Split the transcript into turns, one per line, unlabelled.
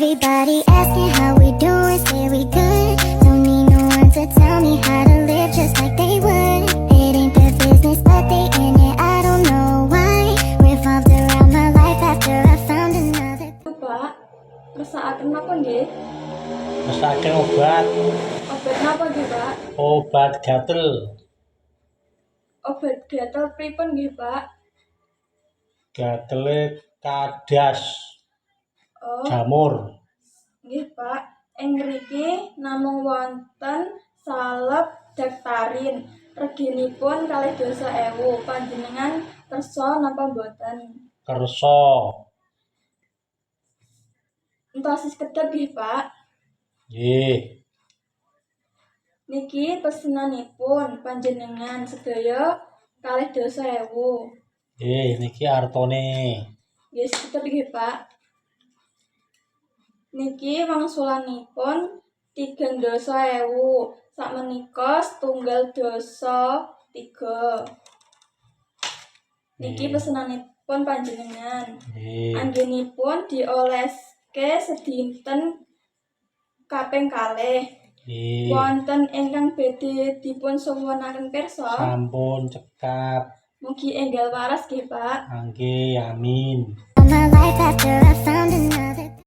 Everybody asking how we doing, say we good. Don't need no one to tell me how to live just like they would. It ain't their business, but they in it, I don't know why. Revolved around my life after I found another.
Pak, resakaken napa nggih?
Mesake obat,
Obat napa nggih, Pak?
obat gatel,
Obat gatel pripun nggih, Pak?
gatele kadas,
Oh,
jamur,
nggih, Pak. Ing mriki namung wonten salep daktarin. Reginipun 2.000. Panjenengan kersa napa mboten?
kersa,
Entosis kedep nggih, Pak.
nggih,
Niki pesenanipun panjenengan sedaya 2.000.
nggih niki artone,
Nggih, sedep nggih, Pak. Niki wangsulanipun 3.000. Sakmenika setunggal dosa 3. Niki pesenanipun panjenengan.
nggih,
Anggenipun dioleske sedinten kaping 2.
nggih,
Wonten ingkang badhe dipun suwunaken pirsa.
sampun cekap,
Mugi enggal waras nggih, Pak.
nggih, amin.
My life after I found another.